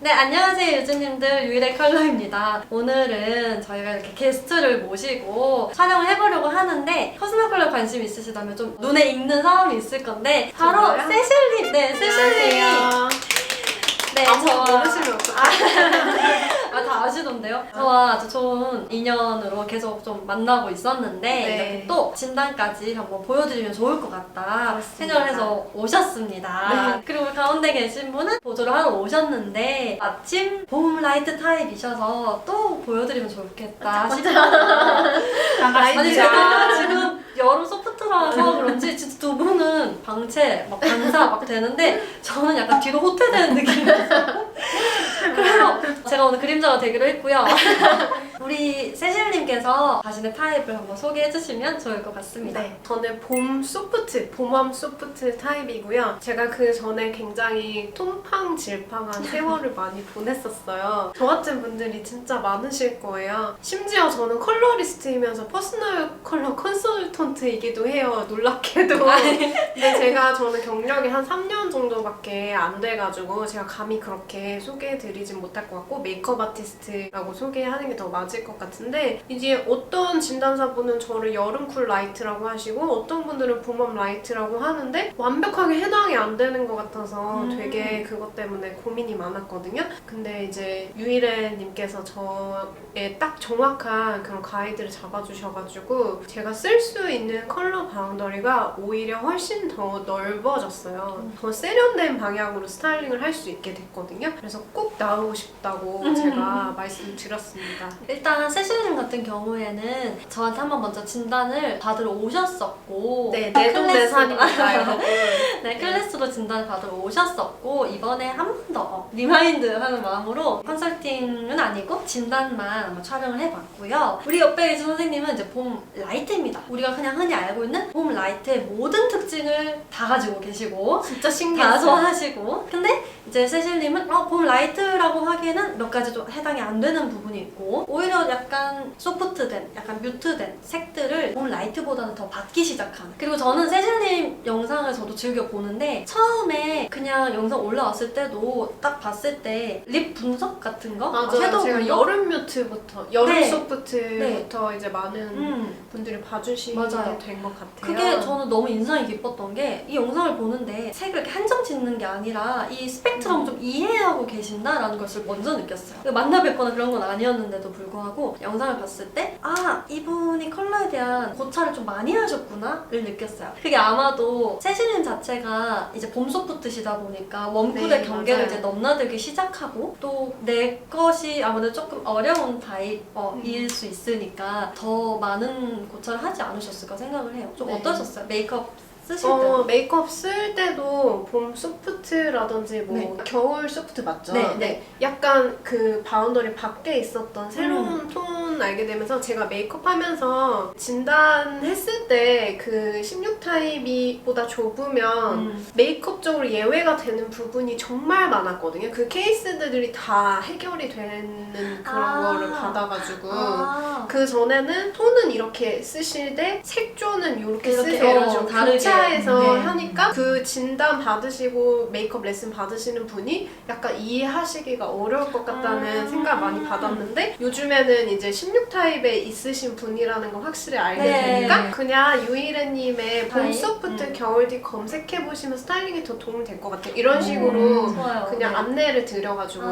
네, 안녕하세요 유주님들, 유일의 컬러입니다. 오늘은 저희가 이렇게 게스트를 모시고 촬영을 해보려고 하는데 코스메 컬러 관심 있으시다면 좀 눈에 익는 사람이 있을 건데 바로 정말요? 세실님! 네, 세실님이 네, 아무도 모르시면 어떡해. 다 아시던데요? 저와 아주 좋은 인연으로 계속 좀 만나고 있었는데 네. 이렇게 또 진단까지 한번 보여드리면 좋을 것 같다 그렇습니다. 생각을 해서 오셨습니다. 네. 그리고 가운데 계신 분은 보조를 하러 오셨는데 마침 봄 라이트 타입이셔서 또 보여드리면 좋겠다 싶어요. 아니 제가 지금 여름 소프트라서 그런지 진짜 두 분은 방채, 막 반사 막 되는데 저는 약간 뒤로 호퇴되는 느낌이었어요. 그래서 제가 오늘 그림자가 되기로 했고요. 우리 세실님께서 자신의 타입을 한번 소개해 주시면 좋을 것 같습니다. 네, 저는 봄 소프트, 봄웜 소프트 타입이고요. 제가 그 전에 굉장히 톰팡질팡한 세월을 많이 보냈었어요. 저 같은 분들이 진짜 많으실 거예요. 심지어 저는 컬러리스트이면서 퍼스널 컬러 컨설턴트이기도 해요. 놀랍게도. 근데 저는 경력이 한 3년 정도밖에 안 돼가지고 제가 감히 그렇게 소개해드리진 못할 것 같고 메이크업 아티스트라고 소개하는 게 더 맞을 것 같은데 이제 어떤 진단사분은 저를 여름쿨 라이트라고 하시고 어떤 분들은 봄웜 라이트라고 하는데 완벽하게 해당이 안 되는 것 같아서 되게 그것 때문에 고민이 많았거든요. 근데 이제 유일애님께서 저의 딱 정확한 그런 가이드를 잡아주셔가지고 제가 쓸 수 있는 컬러 바운더리가 오히려 훨씬 더 넓어졌어요. 더 세련된 방향으로 스타일링을 할 수 있게 됐거든요. 그래서 꼭 나오고 싶다고 제가 말씀드렸습니다. 일단 세실님 같은 경우에는 저한테 한번 먼저 진단을 받으러 오셨었고 네, 내동내산입니다, 여러분. 네, 클래스로 진단을 받으러 오셨었고 이번에 한 번 더 리마인드 하는 마음으로 컨설팅은 아니고 진단만 한번 촬영을 해봤고요. 우리 옆에 계신 선생님은 이제 봄 라이트입니다. 우리가 그냥 흔히 알고 있는 봄 라이트의 모든 특징을 다 가지고 계시고 진짜 다 신기했어요. 좋아하시고 근데 이제 세실님은 봄 라이트라고 하기에는 몇 가지 좀 해당이 안 되는 부분이 있고 오히려 약간 소프트된, 약간 뮤트된 색들을 봄 라이트보다는 더 받기 시작하는. 그리고 저는 세실님 영상을 저도 즐겨 보는데 처음에 그냥 영상 올라왔을 때도 딱 봤을 때 립 분석 같은 거? 맞아요. 섀도우 제가 분석? 여름 뮤트부터, 여름 네. 소프트부터 이제 많은 분들이 봐주시게 맞아요. 된 것 같아요. 그게 저는 너무 인상이 깊었던 게 이 영상을 보는데 색을 이렇게 한정 짓는 게 아니라 이 스펙트럼 좀 이해하고 계신다라는 것을 먼저 느꼈어요. 만나 뵙거나 그런 건 아니었는데도 불구하고 영상을 봤을 때 아, 이분이 컬러에 대한 고찰을 좀 많이 하셨구나를 느꼈어요. 그게 아마도 세실님 자체가 이제 봄 소프트시다 보니까 웜쿨의 네, 경계를 맞아요. 이제 넘나들기 시작하고 또 내 것이 아무래도 조금 어려운 타입일 수 있으니까 더 많은 고찰을 하지 않으셨을까 생각을 해요. 좀 네. 어떠셨어요? 메이크업 쓰실 때? 메이크업 쓸 때도 봄 소프트라든지 뭐 네. 겨울 소프트 맞죠? 네. 약간 그 바운더리 밖에 있었던 새로운 톤 알게 되면서 제가 메이크업 하면서 진단했을 때 그 16타입이 보다 좁으면 메이크업적으로 예외가 되는 부분이 정말 많았거든요. 그 케이스들이 다 해결이 되는 그런 거를 받아가지고 그 전에는 톤은 이렇게 쓰실 때 색조는 이렇게 쓰세요. 이런 식으로 다르게. 교차해서 네. 하니까 그 진단 받으시고 메이크업 레슨 받으시는 분이 약간 이해하시기가 어려울 것 같다는 생각을 많이 받았는데 요즘에는 이제 16타입에 있으신 분이라는 걸 확실히 알게 네. 되니까 그냥 유일애님의 봄 타입? 소프트 겨울디 검색해보시면 스타일링이 더 도움이 될 것 같아요. 이런 식으로 좋아요. 그냥 네. 안내를 드려가지고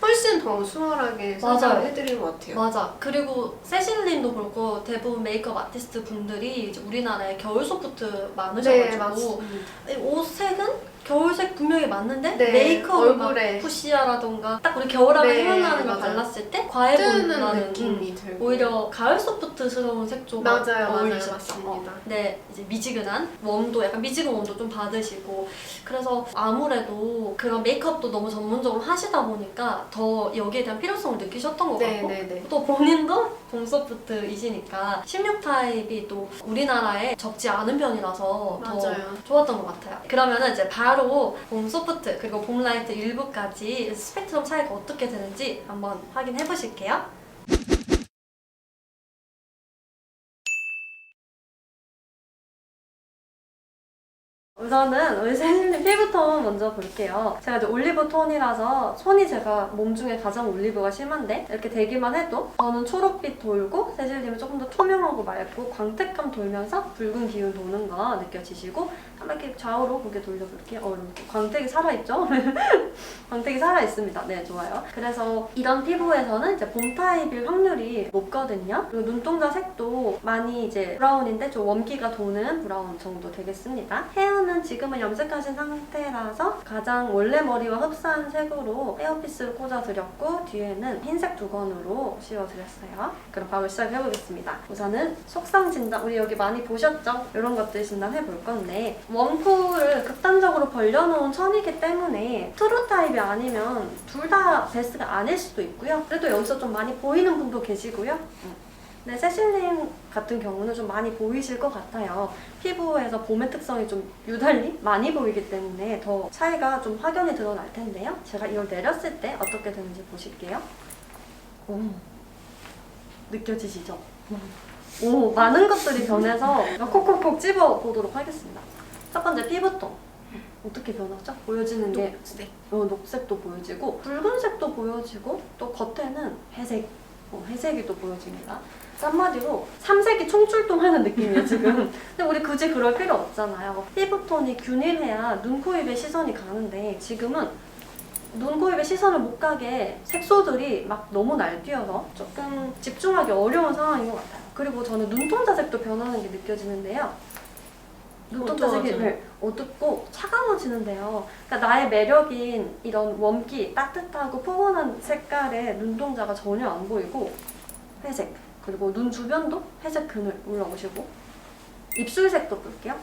훨씬 더 수월하게 맞아요. 설명을 해드리는 것 같아요. 맞아. 그리고 세실님도 그렇고 대부분 메이크업 아티스트 분들이 이제 우리나라에 겨울 소프트 네, 많으셔가지고 맞습니다. 옷 색은 겨울색 분명히 맞는데 네, 메이크업을 막 얼굴에. 푸시아라던가 딱 우리 겨울하면 네, 생각나는 걸 맞아요. 발랐을 때 과해 뜨는 보인다는 느낌이 들고 오히려 가을 소프트스러운 색조가 맞아요, 어울리시죠. 맞습니다. 네, 이제 미지근한 웜도 약간 미지근 웜도 좀 받으시고 그래서 아무래도 그런 메이크업도 너무 전문적으로 하시다 보니까 더 여기에 대한 필요성을 느끼셨던 것 같고 네네네. 또 본인도 봄 소프트이시니까 16타입이 또 우리나라에 적지 않은 편이라서 더 맞아요. 좋았던 것 같아요. 그러면은 이제 바로 봄 소프트 그리고 봄 라이트 일부까지 스펙트럼 차이가 어떻게 되는지 한번 확인해 보실게요. 우선은 우리 세진님 세실님 피부톤 먼저 볼게요. 제가 이제 올리브 톤이라서 손이 제가 몸 중에 가장 올리브가 심한데 이렇게 대기만 해도 저는 초록빛 돌고 세실님은 조금 더 투명하고 맑고 광택감 돌면서 붉은 기운 도는 거 느껴지시고 한번 이렇게 좌우로 고개 돌려볼게요. 이렇게 광택이 살아있죠? 광택이 살아있습니다. 네, 좋아요. 그래서 이런 피부에서는 이제 봄 타입일 확률이 높거든요. 그리고 눈동자 색도 많이 이제 브라운인데 좀 웜기가 도는 브라운 정도 되겠습니다. 헤어는 지금은 염색하신 상태라서 가장 원래 머리와 흡사한 색으로 헤어피스를 꽂아드렸고 뒤에는 흰색 두건으로 씌워드렸어요. 그럼 바로 시작해보겠습니다. 우선은 속성 진단, 우리 여기 많이 보셨죠? 이런 것들 진단해볼 건데 웜쿨을 극단적으로 벌려놓은 천이기 때문에 트루 타입이 아니면 둘 다 베스트가 아닐 수도 있고요. 그래도 여기서 좀 많이 보이는 분도 계시고요. 근데 세실님 같은 경우는 좀 많이 보이실 것 같아요. 피부에서 봄의 특성이 좀 유달리 많이 보이기 때문에 더 차이가 좀 확연히 드러날 텐데요. 제가 이걸 내렸을 때 어떻게 되는지 보실게요. 느껴지시죠? 오, 많은 것들이 변해서 콕콕콕 집어보도록 하겠습니다. 첫 번째 피부톤. 어떻게 변하죠? 보여지는 게 녹색. 녹색도 보여지고 붉은색도 보여지고 또 겉에는 회색, 회색이 또 보여집니다. 한마디로 삼색이 총출동하는 느낌이에요 지금. 근데 우리 굳이 그럴 필요 없잖아요. 피부톤이 균일해야 눈, 코, 입에 시선이 가는데 지금은 눈, 코, 입에 시선을 못 가게 색소들이 막 너무 날뛰어서 조금 집중하기 어려운 상황인 것 같아요. 그리고 저는 눈동자 색도 변하는 게 느껴지는데요. 눈동자 색이 어둡고 차가워지는데요. 그러니까 나의 매력인 이런 웜기, 따뜻하고 포근한 색깔의 눈동자가 전혀 안 보이고 회색, 그리고 눈 주변도 회색 그늘 올라오시고 입술색도 볼게요.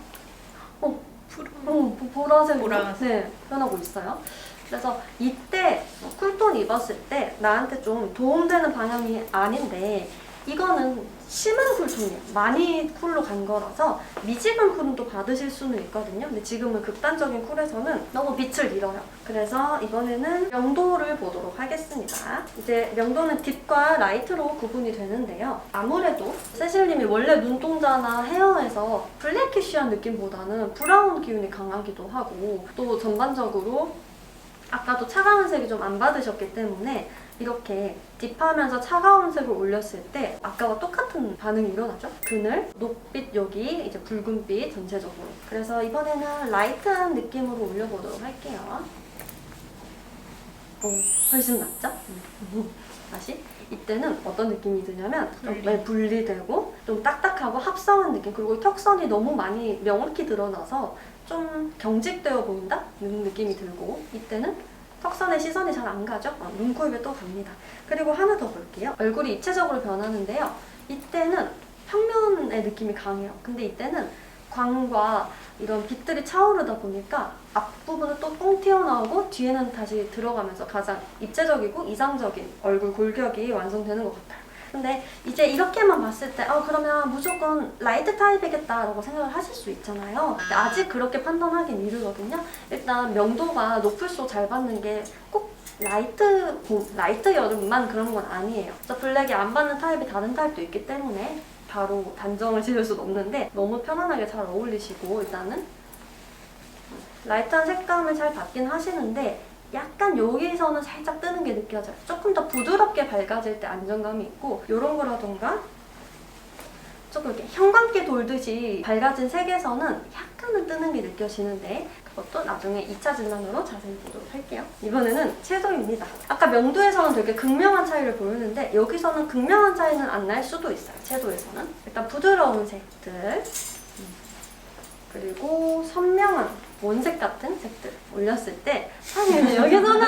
보라색으로 네, 변하고 있어요. 그래서 이때 쿨톤 입었을 때 나한테 좀 도움되는 방향이 아닌데 이거는 심한 쿨톤이에요. 많이 쿨로 간 거라서 미지근 쿨도 받으실 수는 있거든요. 근데 지금은 극단적인 쿨에서는 너무 빛을 잃어요. 그래서 이번에는 명도를 보도록 하겠습니다. 이제 명도는 딥과 라이트로 구분이 되는데요. 아무래도 세실님이 원래 눈동자나 헤어에서 블래키쉬한 느낌보다는 브라운 기운이 강하기도 하고 또 전반적으로 아까도 차가운 색이 좀 안 받으셨기 때문에 이렇게 딥하면서 차가운 색을 올렸을 때 아까와 똑같은 반응이 일어나죠? 그늘, 녹빛 여기, 이제 붉은빛 전체적으로. 그래서 이번에는 라이트한 느낌으로 올려보도록 할게요. 훨씬 낫죠? 다시. 이때는 어떤 느낌이 드냐면 분리되고 좀 딱딱하고 합성한 느낌, 그리고 턱선이 너무 많이 명확히 드러나서 좀 경직되어 보인다? 이런 느낌이 들고 이때는 턱선에 시선이 잘 안 가죠? 눈, 코, 입에 또 갑니다. 그리고 하나 더 볼게요. 얼굴이 입체적으로 변하는데요. 이때는 평면의 느낌이 강해요. 근데 이때는 광과 이런 빛들이 차오르다 보니까 앞부분은 또 뻥 튀어나오고 뒤에는 다시 들어가면서 가장 입체적이고 이상적인 얼굴 골격이 완성되는 것 같아요. 근데 이제 이렇게만 봤을 때 그러면 무조건 라이트 타입이겠다라고 생각을 하실 수 있잖아요. 근데 아직 그렇게 판단하긴 이르거든요. 일단 명도가 높을수록 잘 받는 게 꼭 라이트 여름만 그런 건 아니에요. 그래서 블랙이 안 받는 타입이 다른 타입도 있기 때문에 바로 단정을 지을 수는 없는데 너무 편안하게 잘 어울리시고 일단은 라이트한 색감을 잘 받긴 하시는데 약간 여기서는 살짝 뜨는 게 느껴져요. 조금 더 부드럽게 밝아질 때 안정감이 있고 이런 거라던가 조금 이렇게 형광기 돌듯이 밝아진 색에서는 약간은 뜨는 게 느껴지는데 그것도 나중에 2차 진단으로 자세히 보도록 할게요. 이번에는 채도입니다. 아까 명도에서는 되게 극명한 차이를 보였는데 여기서는 극명한 차이는 안 날 수도 있어요. 채도에서는. 일단 부드러운 색들 그리고 선명한 원색 같은 색들 올렸을 때 사실 여기서는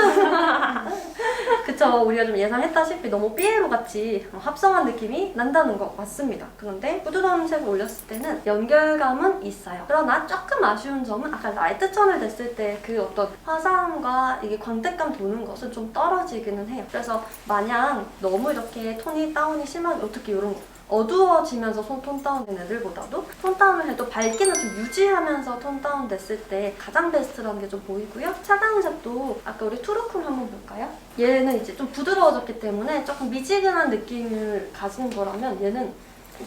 그쵸, 우리가 좀 예상했다시피 너무 삐에로 같이 합성한 느낌이 난다는 거 맞습니다. 그런데 부드러운 색을 올렸을 때는 연결감은 있어요. 그러나 조금 아쉬운 점은 아까 라이트 톤을 냈을 때 그 어떤 화사함과 이게 광택감 도는 것은 좀 떨어지기는 해요. 그래서 마냥 너무 이렇게 톤이 다운이 심하게 어떻게 이런 거 어두워지면서 톤 다운된 애들보다도 톤 다운을 해도 밝기는 좀 유지하면서 톤 다운 됐을 때 가장 베스트라는 게 좀 보이고요. 차가운 색도 아까 우리 투르쿨 한번 볼까요? 얘는 이제 좀 부드러워졌기 때문에 조금 미지근한 느낌을 가진 거라면 얘는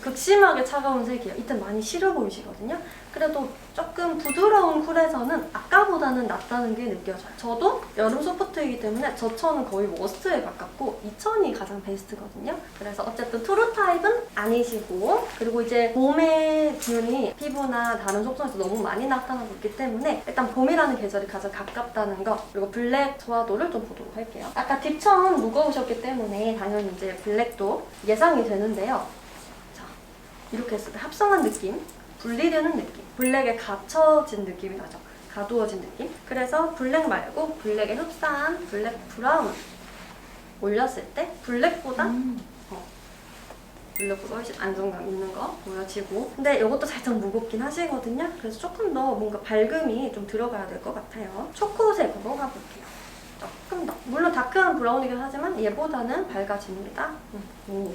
극심하게 차가운 색이에요. 이때 많이 시려 보이시거든요. 그래도 조금 부드러운 쿨에서는 아까보다는 낫다는 게 느껴져요. 저도 여름 소프트이기 때문에 저천은 거의 워스트에 가깝고 2000이 가장 베스트거든요. 그래서 어쨌든 트루 타입은 아니시고, 그리고 이제 봄의 기운이 피부나 다른 속성에서 너무 많이 나타나고 있기 때문에 일단 봄이라는 계절이 가장 가깝다는 거, 그리고 블랙 조화도를 좀 보도록 할게요. 아까 딥천 무거우셨기 때문에 당연히 이제 블랙도 예상이 되는데요. 자, 이렇게 했을 때 합성한 느낌, 분리되는 느낌, 블랙에 갇혀진 느낌이 나죠. 가두어진 느낌. 그래서 블랙 말고 블랙에 흡사한 블랙 브라운 올렸을 때 블랙보다 블랙보다 훨씬 안정감 있는 거 보여지고, 근데 이것도 살짝 무겁긴 하시거든요. 그래서 조금 더 뭔가 밝음이 좀 들어가야 될 것 같아요. 초코색으로 가볼게요. 조금 더, 물론 다크한 브라운이긴 하지만 얘보다는 밝아집니다. 오,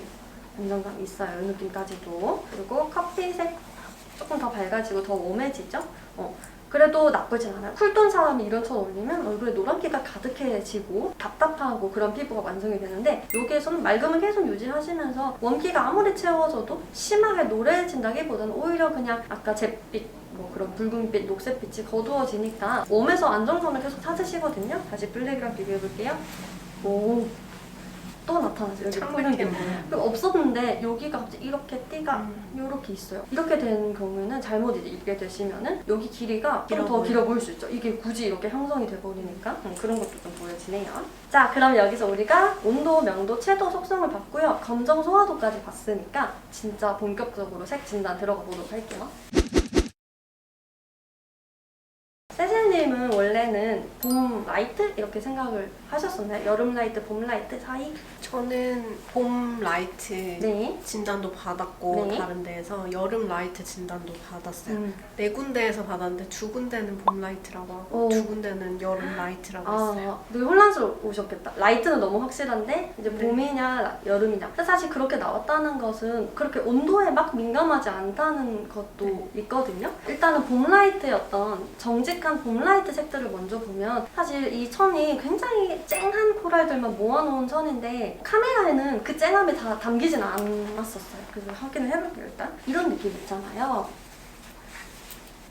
안정감 있어요. 이 느낌까지도. 그리고 커피색 조금 더 밝아지고 더 웜해지죠? 그래도 나쁘진 않아요. 쿨톤 사람이 이런 천 올리면 얼굴에 노란기가 가득해지고 답답하고 그런 피부가 완성이 되는데, 여기에서는 맑음을 계속 유지하시면서 웜기가 아무리 채워져도 심하게 노래진다기보다는 오히려 그냥 아까 잿빛, 뭐 그런 붉은빛, 녹색빛이 거두어지니까 웜에서 안정감을 계속 찾으시거든요. 다시 블랙이랑 비교해볼게요. 오, 또 나타나죠. 여기 푸른 게 없었는데 여기가 갑자기 이렇게 띠가 이렇게 있어요. 이렇게 된 경우에는 잘못 이제 입게 되시면은 여기 길이가 좀 더 길어 보일 수 있죠. 이게 굳이 이렇게 형성이 돼 버리니까 그런 것도 좀 보여지네요. 자, 그럼 여기서 우리가 온도, 명도, 채도, 속성을 봤고요. 검정 소화도까지 봤으니까 진짜 본격적으로 색 진단 들어가 보도록 할게요. 세실님은 원래는 봄 라이트? 이렇게 생각을 하셨었나요? 여름 라이트, 봄 라이트 사이? 저는 봄 라이트 네. 진단도 받았고 네. 다른 데에서 여름 라이트 진단도 받았어요. 네 군데에서 받았는데 두 군데는 봄 라이트라고 하고 두 군데는 여름 라이트라고 했어요. 되게 혼란스러우셨겠다. 라이트는 너무 확실한데 이제 네. 봄이냐 여름이냐. 근데 사실 그렇게 나왔다는 것은 그렇게 온도에 막 민감하지 않다는 것도 있거든요. 일단은 봄 라이트의 어떤 정직한 봄 라이트 색들을 먼저 보면, 사실 이 천이 굉장히 쨍한 코랄들만 모아놓은 천인데 카메라에는 그 쨍함이 다 담기진 않았었어요. 그래서 확인을 해볼게요. 일단 이런 느낌 있잖아요.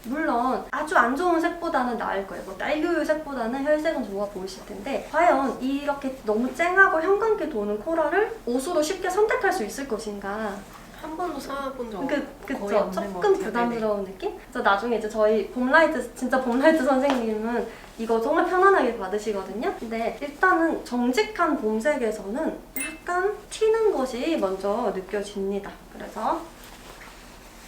물론 아주 안 좋은 색보다는 나을 거예요. 뭐 딸기우유 색보다는 혈색은 좋아 보이실 텐데, 과연 이렇게 너무 쨍하고 형광기 도는 코랄을 옷으로 쉽게 선택할 수 있을 것인가? 한 번도 사본 적 그쵸? 거의 없는 것 조금 같아요. 부담스러운 느낌? 그래서 나중에 이제 저희 봄라이트, 진짜 봄라이트 선생님은 이거 정말 편안하게 받으시거든요. 근데 일단은 정직한 봄색에서는 약간 튀는 것이 먼저 느껴집니다. 그래서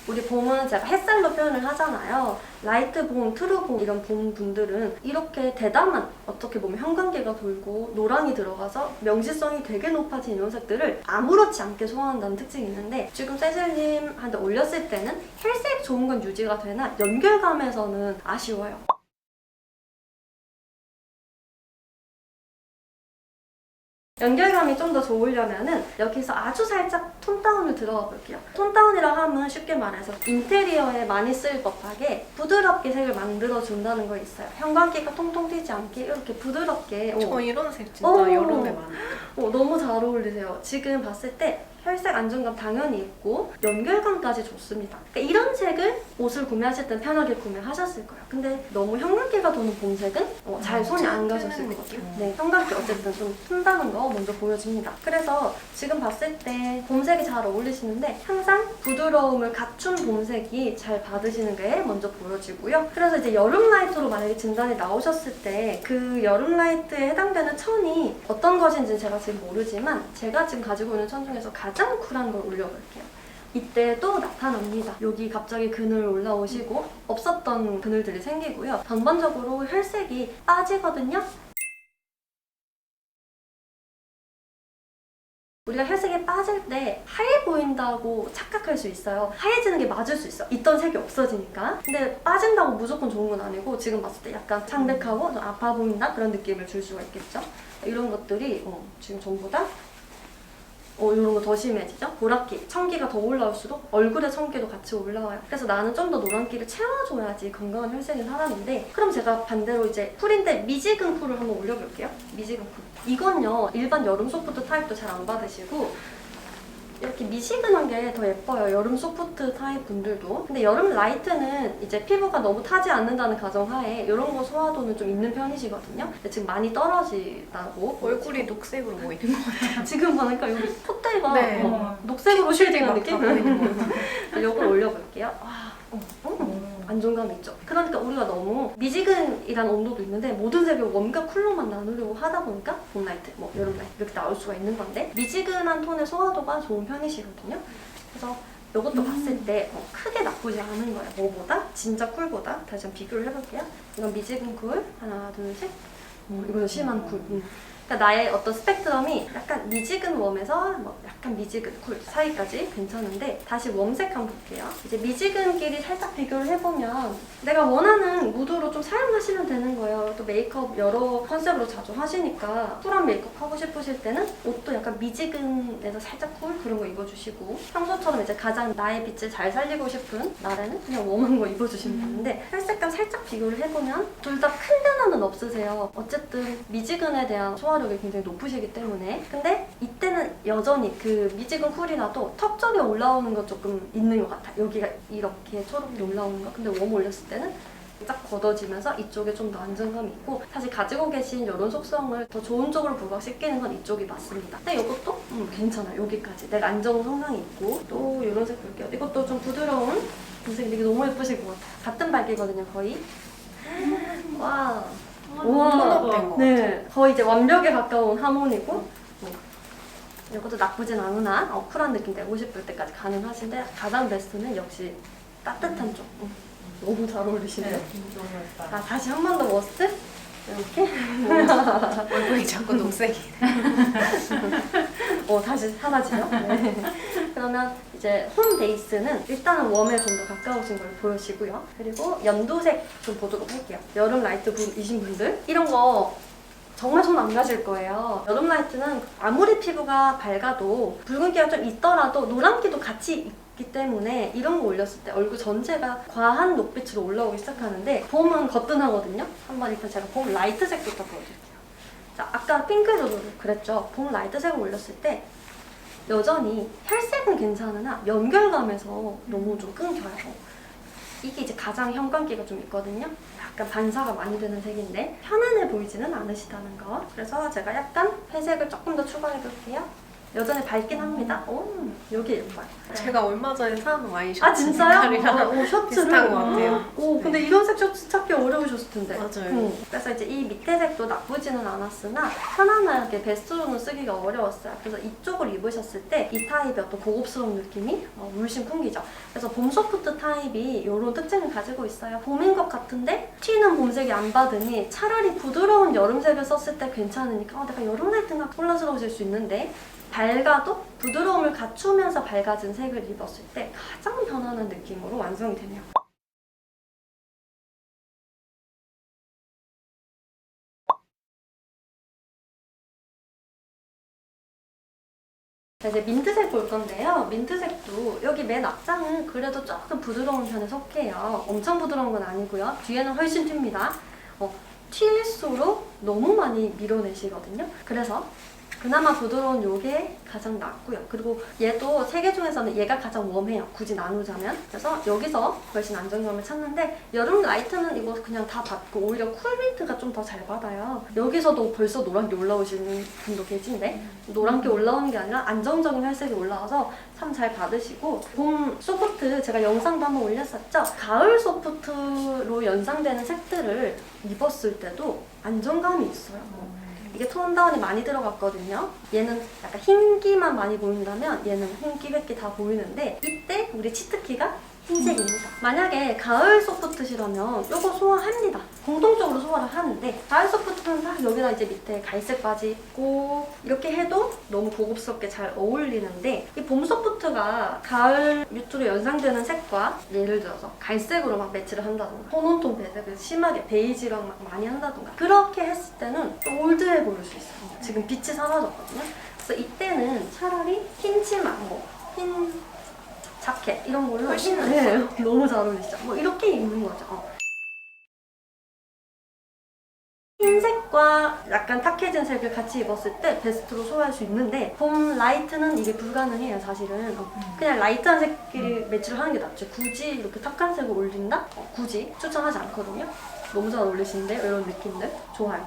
우리 봄은 제가 햇살로 표현을 하잖아요. 라이트 봄, 트루 봄 이런 봄 분들은 이렇게 대담한, 어떻게 보면 형광기가 돌고 노랑이 들어가서 명시성이 되게 높아진 이런 색들을 아무렇지 않게 소화한다는 특징이 있는데, 지금 세실님한테 올렸을 때는 혈색 좋은 건 유지가 되나 연결감에서는 아쉬워요. 연결감이 좀 더 좋으려면은 여기서 아주 살짝 톤 다운을 들어가 볼게요. 톤 다운이라 하면 쉽게 말해서 인테리어에 많이 쓸 법하게 부드럽게 색을 만들어 준다는 거 있어요. 형광기가 통통 튀지 않게 이렇게 부드럽게. 저 이런 색 진짜 여름에 많아요. 너무 잘 어울리세요. 지금 봤을 때 혈색 안정감 당연히 있고 연결감까지 좋습니다. 그러니까 이런 색을 옷을 구매하실 땐 편하게 구매하셨을 거예요. 근데 너무 형광기가 도는 봄색은 잘 손이 안 가셨을 것 같아요. 네, 형광기 어쨌든 좀 튼다는 거 먼저 보여줍니다. 그래서 지금 봤을 때 봄색이 잘 어울리시는데 항상 부드러움을 갖춘 봄색이 잘 받으시는 게 먼저 보여지고요. 그래서 이제 여름 라이트로 만약에 진단이 나오셨을 때 그 여름 라이트에 해당되는 천이 어떤 것인지 제가 지금 모르지만 제가 지금 가지고 있는 천 중에서 가장 쿨한 걸 올려볼게요. 이때 또 나타납니다. 여기 갑자기 그늘 올라오시고 없었던 그늘들이 생기고요. 전반적으로 혈색이 빠지거든요. 우리가 혈색이 빠질 때 하얘 보인다고 착각할 수 있어요. 하얘지는 게 맞을 수 있어. 있던 색이 없어지니까. 근데 빠진다고 무조건 좋은 건 아니고 지금 봤을 때 약간 창백하고 좀 아파 보인다? 그런 느낌을 줄 수가 있겠죠. 이런 것들이 지금 전부 다 이런 거 더 심해지죠? 보랏기, 청기가 더 올라올수록 얼굴의 청기도 같이 올라와요. 그래서 나는 좀 더 노란기를 채워줘야지 건강한 혈색이 살아는데, 그럼 제가 반대로 이제 쿨인데 미지근 쿨을 한번 올려볼게요. 미지근 쿨. 이건요, 일반 여름 소프트 타입도 잘 안 받으시고 이렇게 미시근한 게 더 예뻐요. 여름 소프트 타입 분들도. 근데 여름 라이트는 이제 피부가 너무 타지 않는다는 가정하에 이런 거 소화도는 좀 있는 편이시거든요. 근데 지금 많이 떨어지다고. 얼굴이 녹색으로 보이는 것 같아요. 지금 보니까 여기 콧대가 네. 녹색으로 쉴딩한 막 느낌? 다 보이는 것 같아요. 이걸 올려볼게요. 안정감 있죠. 그러니까 우리가 너무 미지근이란 온도도 있는데 모든 색을 웜과 쿨로만 나누려고 하다 보니까 봄 라이트, 뭐 여름 라이트 이렇게 나올 수가 있는 건데 미지근한 톤의 소화도가 좋은 편이시거든요. 그래서 이것도 봤을 때 크게 나쁘지 않은 거예요. 뭐보다? 진짜 쿨보다. 다시 한번 비교를 해볼게요. 이건 미지근 쿨. 하나, 둘, 셋. 이거는 심한 쿨. 그러니까 나의 어떤 스펙트럼이 약간 미지근 웜에서 뭐 약간 미지근 쿨 사이까지 괜찮은데 다시 웜색 한번 볼게요. 이제 미지근끼리 살짝 비교를 해보면 내가 원하는 무드로 좀 사용하시면 되는 거예요. 또 메이크업 여러 컨셉으로 자주 하시니까 쿨한 메이크업 하고 싶으실 때는 옷도 약간 미지근에서 살짝 쿨 그런 거 입어주시고 평소처럼 이제 가장 나의 빛을 잘 살리고 싶은 날에는 그냥 웜한 거 입어주시면 되는데 혈색감 살짝 비교를 해보면 둘 다 큰 변화는 없으세요. 어쨌든 미지근에 대한 소화력이 굉장히 높으시기 때문에 근데 이때는 여전히 그 미지근 쿨이라도 턱 쪽에 올라오는 거 조금 있는 것 같아요. 여기가 이렇게 초록이 올라오는 거 근데 웜 올렸을 때는 딱 걷어지면서 이쪽에 좀 더 안정감이 있고 사실 가지고 계신 이런 속성을 더 좋은 쪽으로 부각시키는 건 이쪽이 맞습니다. 근데 이것도 괜찮아요. 여기까지 내가 안정 성향이 있고 또 이런 색 볼게요. 이것도 좀 부드러운 금색 되게 너무 예쁘실 것 같아요. 같은 밝기거든요 거의. 와. 톤업된 거. 네, 거의 이제 완벽에 가까운 하모니고 이것도 나쁘진 않으나 쿨한 느낌 내고 싶을 때까지 가능하신데 가장 베스트는 역시 따뜻한 쪽. 너무 잘 어울리시네요. 너무 예뻐요. 자, 다시 한 번 더 워스트. 이렇게. 얼굴이 자꾸 녹색이. 다시 사라지죠. 네. 그러면 이제 홈 베이스는 일단은 웜에 좀 더 가까우신 걸 보여지고요. 그리고 연두색 좀 보도록 할게요. 여름 라이트 분이신 분들 이런 거 정말 손 안 가실 거예요. 여름 라이트는 아무리 피부가 밝아도 붉은기가 좀 있더라도 노란기도 같이 있기 때문에 이런 거 올렸을 때 얼굴 전체가 과한 녹빛으로 올라오기 시작하는데 봄은 거뜬하거든요. 한번 일단 제가 봄 라이트색부터 보여드릴게요. 자, 아까 핑크도 그랬죠. 봄 라이트색을 올렸을 때 여전히 혈색은 괜찮으나 연결감에서 너무 좀 끊겨요. 이게 이제 가장 형광기가 좀 있거든요. 약간 반사가 많이 되는 색인데 편안해 보이지는 않으시다는 거. 그래서 제가 약간 회색을 조금 더 추가해 볼게요. 여전히 밝긴 합니다. 여기 예뻐요. 제가 얼마 전에 산 와이셔츠 아 진짜요? 색깔이랑 셔츠를 비슷한 것 같아요. 근데 이런 색 셔츠 찾기 어려우셨을 텐데. 맞아요. 그래서 이제 이 밑에 색도 나쁘지는 않았으나 편안하게 베스트로는 쓰기가 어려웠어요. 그래서 이쪽을 입으셨을 때 이 타입의 어떤 고급스러운 느낌이 물씬 풍기죠. 그래서 봄 소프트 타입이 이런 특징을 가지고 있어요. 봄인 것 같은데 튀는 봄색이 안 받으니 차라리 부드러운 여름색을 썼을 때 괜찮으니까 내가 여름 라이트인가 혼란스러우실 수 있는데 밝아도 부드러움을 갖추면서 밝아진 색을 입었을 때 가장 편안한 느낌으로 완성이 되네요. 자, 이제 민트색 볼 건데요. 민트색도 여기 맨 앞장은 그래도 조금 부드러운 편에 속해요. 엄청 부드러운 건 아니고요. 뒤에는 훨씬 튑니다. 튈수록 너무 많이 밀어내시거든요. 그래서 그나마 부드러운 요게 가장 낫고요. 그리고 얘도 세 개 중에서는 얘가 가장 웜해요. 굳이 나누자면. 그래서 여기서 훨씬 안정감을 찾는데 여름 라이트는 이거 그냥 다 받고 오히려 쿨민트가 좀 더 잘 받아요. 여기서도 벌써 노란기 올라오시는 분도 계신데 노란기 올라오는 게 아니라 안정적인 혈색이 올라와서 참 잘 받으시고 봄 소프트 제가 영상도 한번 올렸었죠? 가을 소프트로 연상되는 색들을 입었을 때도 안정감이 있어요. 이게 톤 다운이 많이 들어갔거든요. 얘는 약간 흰기만 많이 보인다면 얘는 흰기, 백기 다 보이는데 이때 우리 치트키가 흰색입니다. 만약에 가을 소프트시라면 이거 소화합니다. 공통적으로 소화를 하는데 가을 소프트는 딱 여기다 이제 밑에 갈색 바지 입고 이렇게 해도 너무 고급스럽게 잘 어울리는데 이 봄 소프트가 가을 뮤트로 연상되는 색과 예를 들어서 갈색으로 막 매치를 한다던가 톤온톤 배색을 심하게 베이지랑 막 많이 한다던가 그렇게 했을 때는 좀 올드해 보일 수 있어요. 지금 빛이 사라졌거든요. 그래서 이때는 차라리 흰 치마, 흰 자켓 이런 걸로 훨씬 너무 잘 어울리시죠? 이렇게 입는 거죠. 흰색과 약간 탁해진 색을 같이 입었을 때 베스트로 소화할 수 있는데 봄 라이트는 이게 불가능해요 사실은. 그냥 라이트한 색끼리 매치를 하는 게 낫죠. 굳이 이렇게 탁한 색을 올린다? 굳이 추천하지 않거든요. 너무 잘 어울리시는데 이런 느낌들 좋아요.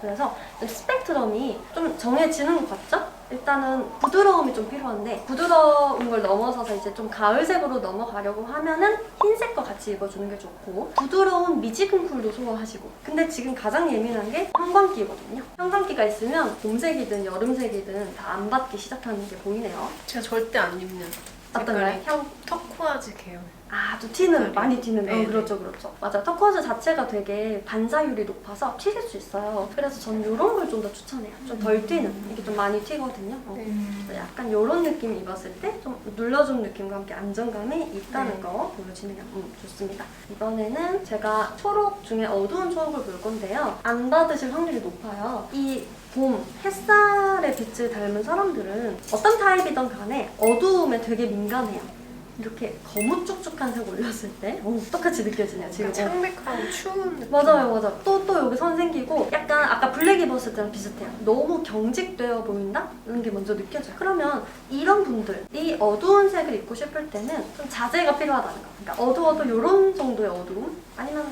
그래서 스펙트럼이 좀 정해지는 것 같죠? 일단은 부드러움이 좀 필요한데 부드러운 걸 넘어서서 이제 좀 가을색으로 넘어가려고 하면은 흰색과 같이 입어주는 게 좋고 부드러운 미지근 쿨도 소화하시고 근데 지금 가장 예민한 게 형광기거든요. 형광기가 있으면 봄색이든 여름색이든 다 안 받기 시작하는 게 보이네요. 제가 절대 안 입는 어떤가요? 형 터쿠아즈 계열. 아, 또 튀는, 많이 튀는. 네, 그렇죠, 그렇죠. 맞아. 터코즈 자체가 되게 반사율이 높아서 튀길 수 있어요. 그래서 전 이런 걸 좀 더 추천해요. 좀 덜 튀는. 이게 좀 많이 튀거든요. 그래서 약간 이런 느낌 입었을 때 좀 눌러준 느낌과 함께 안정감이 있다는 거 보여지네요. 좋습니다. 이번에는 제가 초록 중에 어두운 초록을 볼 건데요. 안 받으실 확률이 높아요. 이 봄, 햇살의 빛을 닮은 사람들은 어떤 타입이든 간에 어두움에 되게 민감해요. 이렇게 거무쭉쭉한 색 올렸을 때 똑같이 느껴지네요. 지금 창백하고 추운 느낌. 맞아요. 또 여기 선 생기고 약간 아까 블랙 입었을 때랑 비슷해요. 너무 경직되어 보인다? 이런 게 먼저 느껴져요. 그러면 이런 분들이 어두운 색을 입고 싶을 때는 좀 자제가 필요하다는 거. 그러니까 어두워도 이런 정도의 어두움? 아니면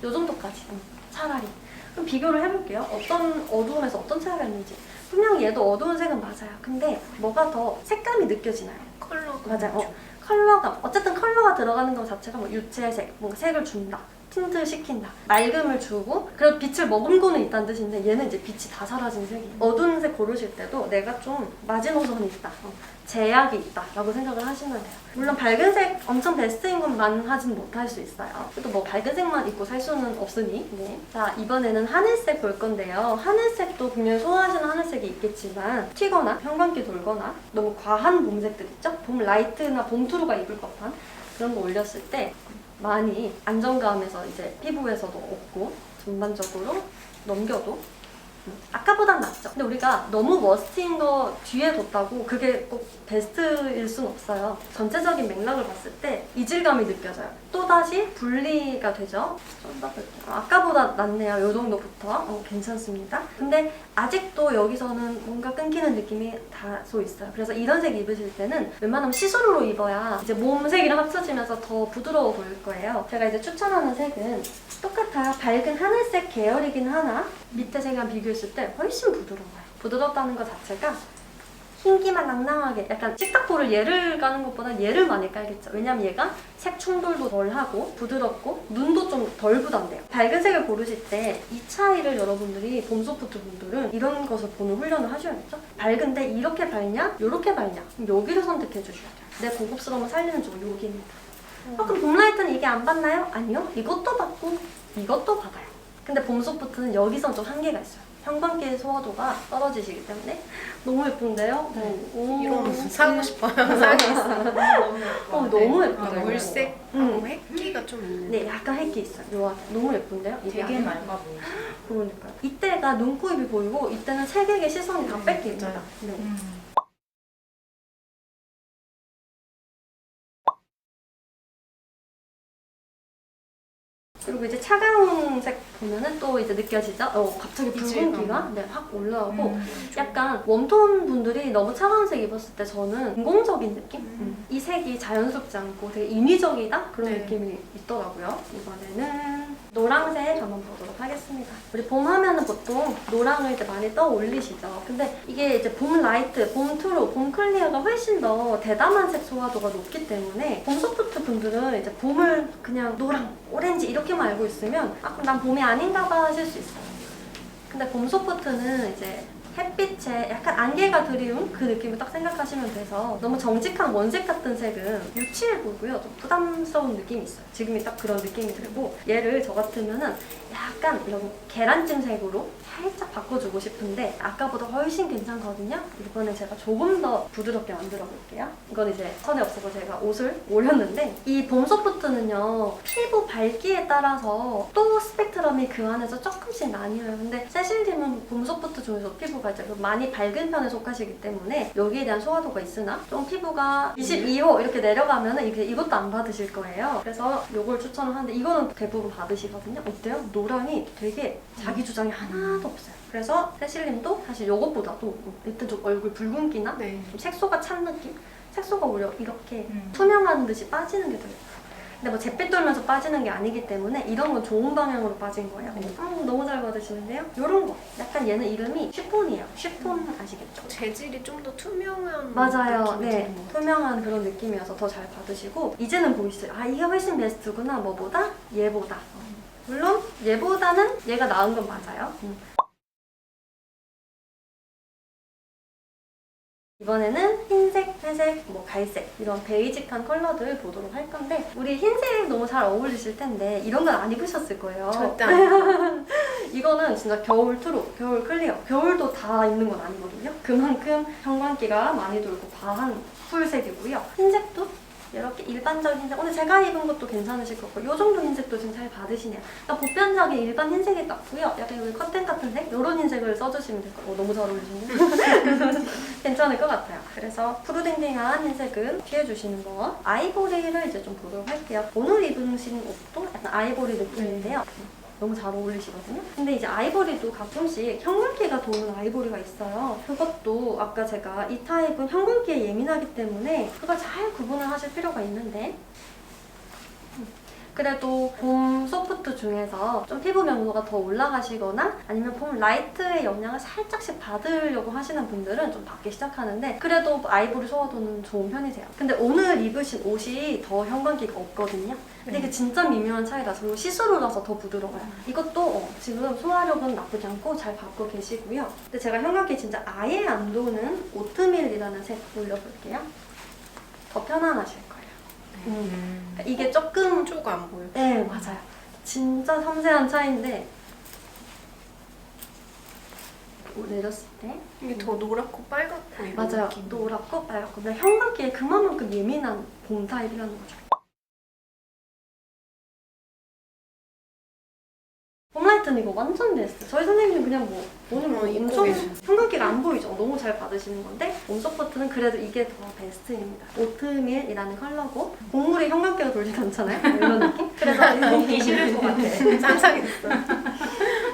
이 정도까지 차라리. 그럼 비교를 해볼게요. 어떤 어두움에서 어떤 차이가 있는지. 분명히 얘도 어두운 색은 맞아요. 근데 뭐가 더 색감이 느껴지나요? 컬러가 맞아요. 컬러감. 어쨌든 컬러가 들어가는 것 자체가 뭐 유채색, 뭔가 색을 준다. 틴트 시킨다. 맑음을 주고 그래도 빛을 머금고는 있다는 뜻인데 얘는 이제 빛이 다 사라진 색이에요. 어두운 색 고르실 때도 내가 좀 마지노선이 있다. 제약이 있다 라고 생각을 하시면 돼요. 물론 밝은 색 엄청 베스트인 것만 하진 못할 수 있어요. 그래도 뭐 밝은 색만 입고 살 수는 없으니. 네. 자, 이번에는 하늘색 볼 건데요. 하늘색도 분명히 소화하시는 하늘색이 있겠지만 튀거나 형광기 돌거나 너무 과한 봄색들 있죠? 봄 라이트나 봄 투루가 입을 법한 그런 거 올렸을 때 많이 안정감에서 이제 피부에서도 없고 전반적으로 넘겨도 아까보단 낫죠. 근데 우리가 너무 워스트인 거 뒤에 뒀다고 그게 꼭 베스트일 순 없어요. 전체적인 맥락을 봤을 때 이질감이 느껴져요. 또다시 분리가 되죠. 좀 써볼게요. 아까보다 낫네요. 이 정도부터. 괜찮습니다. 근데 아직도 여기서는 뭔가 끊기는 느낌이 다소 있어요. 그래서 이런 색 입으실 때는 웬만하면 시스루로 입어야 이제 몸색이랑 합쳐지면서 더 부드러워 보일 거예요. 제가 이제 추천하는 색은 똑같아요. 밝은 하늘색 계열이긴 하나 밑에 색이랑 비교했을 때 훨씬 부드러워요. 부드럽다는 것 자체가 흰기만 낭낭하게 약간 식탁보를 얘를 가는 것보다 얘를 많이 깔겠죠. 왜냐면 얘가 색 충돌도 덜하고 부드럽고 눈도 좀 덜 부담돼요. 밝은 색을 고르실 때 이 차이를 여러분들이 봄 소프트 분들은 이런 것을 보는 훈련을 하셔야겠죠. 밝은데 이렇게 밝냐? 이렇게 밝냐? 그럼 여기를 선택해 주셔야 돼요. 내 고급스러움을 살리는 쪽은 여기입니다. 그럼 봄 라이트는 이게 안 받나요? 아니요. 이것도 받고 이것도 받아요. 근데 봄 소프트는 여기서 좀 한계가 있어요. 형광기의 소화도가 떨어지시기 때문에 너무 예쁜데요? 이런 거 사고 싶어요. 사겠어요. 너무 예쁘다. 물색, 획기가 좀 있는. 네, 약간 획기 있어요. 요 너무 예쁜데요? 이게 되게 맑아 보여. 그러니까요. 이때가 눈코입이 보이고 이때는 색에게 시선이 다 뺏깁니다. 맞아요. 네. 그리고 이제 차가운 색 보면은 또 이제 느껴지죠? 갑자기 붉은기가 확 올라오고 약간 웜톤 분들이 너무 차가운 색 입었을 때 저는 인공적인 느낌? 이 색이 자연스럽지 않고 되게 인위적이다? 그런 느낌이 있더라고요. 이번에는 노란색 한번 보도록 하겠습니다. 우리 봄 하면은 보통 노랑을 이제 많이 떠올리시죠? 근데 이게 이제 봄 라이트, 봄 트루, 봄 클리어가 훨씬 더 대담한 색 소화도가 높기 때문에 봄 소프트 분들은 이제 봄을 그냥 노랑, 오렌지 이렇게만 알고 있으면 그럼 난 봄이 아닌가 봐 하실 수 있어요. 근데 봄 소프트는 이제 햇빛에 약간 안개가 드리운 그 느낌을 딱 생각하시면 돼서 너무 정직한 원색 같은 색은 유치해 보이고요. 좀 부담스러운 느낌이 있어요. 지금이 딱 그런 느낌이 들고 얘를 저 같으면은 약간 이런 계란찜색으로 살짝 바꿔주고 싶은데 아까보다 훨씬 괜찮거든요. 이번에 제가 조금 더 부드럽게 만들어 볼게요. 이건 이제 선에 없어서 제가 옷을 올렸는데 이 봄 소프트는요 피부 밝기에 따라서 또 스펙트럼이 그 안에서 조금씩 나뉘어요. 근데 세실님은 봄 소프트 중에서 피부가 이제 많이 밝은 편에 속하시기 때문에 여기에 대한 소화도가 있으나 좀 피부가 22호 이렇게 내려가면 이것도 안 받으실 거예요. 그래서 이걸 추천을 하는데 이거는 대부분 받으시거든요. 어때요? 노랑이 되게 자기 주장이 하나도 없어요. 그래서 세실님도 사실 이것보다도 일단 좀 얼굴 붉은기나 네. 좀 색소가 찬 느낌? 색소가 오히려 이렇게 투명한 듯이 빠지는 게 더 예뻐요. 근데 뭐 잿빛 돌면서 빠지는 게 아니기 때문에 이런 건 좋은 방향으로 빠진 거예요. 너무 잘 받으시는데요? 이런 거. 약간 얘는 이름이 쉬폰이에요. 쉬폰 아시겠죠? 재질이 좀 더 투명한 맞아요. 느낌이 네. 드는 것 같아요. 투명한 그런 느낌이어서 더 잘 받으시고 이제는 보이시죠? 아 이게 훨씬 베스트구나. 뭐보다? 얘보다. 물론 얘보다는 얘가 나은 건 맞아요. 이번에는 흰색, 회색, 뭐 갈색 이런 베이직한 컬러들 보도록 할 건데 우리 흰색 너무 잘 어울리실 텐데 이런 건 안 입으셨을 거예요. 절대 안 이거는 진짜 겨울 트루, 겨울 클리어, 겨울도 다 입는 건 아니거든요. 그만큼 형광기가 많이 돌고 과한 풀색이고요. 흰색도 이렇게 일반적인 흰색, 오늘 제가 입은 것도 괜찮으실 것 같고 이 정도 흰색도 지금 잘 받으시네요. 그러니까 보편적인 일반 흰색이 같고요. 약간 여기 커튼 같은 색? 이런 흰색을 써주시면 될 것 같아요. 너무 잘 어울리시네요. 괜찮을 것 같아요. 그래서 푸르딩딩한 흰색은 피해주시는 거. 아이보리를 이제 좀 보도록 할게요. 오늘 입으신 옷도 약간 아이보리 느낌인데요. 너무 잘 어울리시거든요. 근데 이제 아이보리도 가끔씩 형광기가 도는 아이보리가 있어요. 그것도 아까 제가 이 타입은 형광기에 예민하기 때문에 그걸 잘 구분을 하실 필요가 있는데 그래도 봄 소프트 중에서 좀 피부 명도가 더 올라가시거나 아니면 봄 라이트의 영향을 살짝씩 받으려고 하시는 분들은 좀 받기 시작하는데 그래도 아이보리 소화도는 좋은 편이세요. 근데 오늘 입으신 옷이 더 형광기가 없거든요. 근데 이게 진짜 미묘한 차이라서 그리고 시스루라서 더 부드러워요. 이것도 지금 소화력은 나쁘지 않고 잘 받고 계시고요. 근데 제가 형광기 진짜 아예 안 도는 오트밀이라는 색 올려볼게요. 더 편안하실 거예요. 그러니까 이게 조금 쪼가 안 보여. 네 맞아요. 진짜 섬세한 차이인데 내렸을 때 이게 더 노랗고 빨갛고 이런 맞아요. 느낌. 노랗고 빨갛고 근데 형광기에 그만큼 예민한 봄 타입이라는 거죠. 봄라이트는 이거 완전 베스트. 저희 선생님은 그냥 뭐 오늘 입고 엄청 계셔. 형광기가 안 보이죠? 너무 잘 받으시는 건데 봄 소프트는 그래도 이게 더 베스트입니다. 오트밀이라는 컬러고 곡물에 형광기가 돌진 않잖아요? 이런 느낌? 그래서 먹기 싫을 것 같아. 상상했어.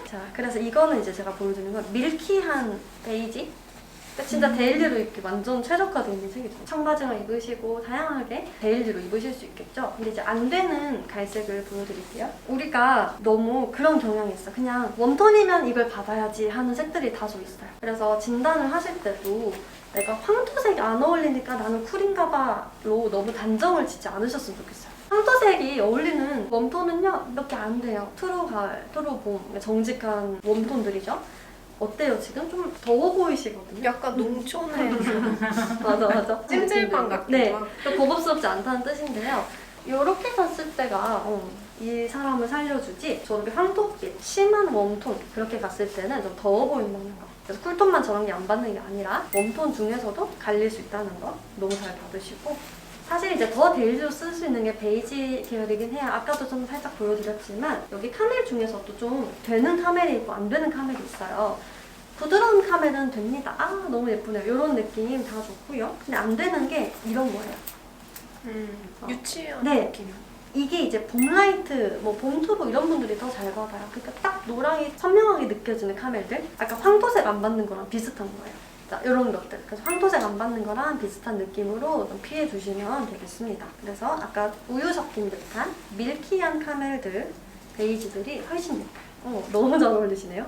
자, 그래서 이거는 이제 제가 보여드리는 건 밀키한 베이지? 그러니까 진짜 데일리로 입기 완전 최적화되어 있는 색이죠. 청바지랑 입으시고 다양하게 데일리로 입으실 수 있겠죠? 근데 이제 안 되는 갈색을 보여드릴게요. 우리가 너무 그런 경향이 있어. 그냥 웜톤이면 이걸 받아야지 하는 색들이 다소 있어요. 그래서 진단을 하실 때도 내가 황토색이 안 어울리니까 나는 쿨인가 봐로 너무 단정을 짓지 않으셨으면 좋겠어요. 황토색이 어울리는 웜톤은요 몇 개 안 돼요. 트루 가을, 트루 봄, 정직한 웜톤들이죠. 어때요? 지금 좀 더워 보이시거든요? 약간 농촌에 맞아. 찜질방 같기도 네, 하고. 고급스럽지 않다는 뜻인데요. 이렇게 갔을 때가 이 사람을 살려주지 저렇게 황토빛, 심한 웜톤 그렇게 갔을 때는 좀 더워 보인다는 거. 그래서 쿨톤만 저런 게 안 받는 게 아니라 웜톤 중에서도 갈릴 수 있다는 거 너무 잘 받으시고 사실 이제 더 데일리로 쓸 수 있는 게 베이지 계열이긴 해요. 아까도 좀 살짝 보여드렸지만 여기 카멜 중에서도 좀 되는 카멜이 있고 안 되는 카멜이 있어요. 부드러운 카멜은 됩니다. 아 너무 예쁘네요. 이런 느낌 다 좋고요. 근데 안 되는 게 이런 거예요. 유치한 네. 느낌. 이게 이제 봄라이트, 뭐 봄투브 이런 분들이 더 잘 받아요. 그러니까 딱 노랑이 선명하게 느껴지는 카멜들. 아까 황토색 안 받는 거랑 비슷한 거예요. 자, 이런 것들. 그래서 황토색 안 받는 거랑 비슷한 느낌으로 좀 피해 주시면 되겠습니다. 그래서 아까 우유 섞인 듯한 밀키한 카멜들, 베이지들이 훨씬 예뻐요. 너무 잘 어울리시네요.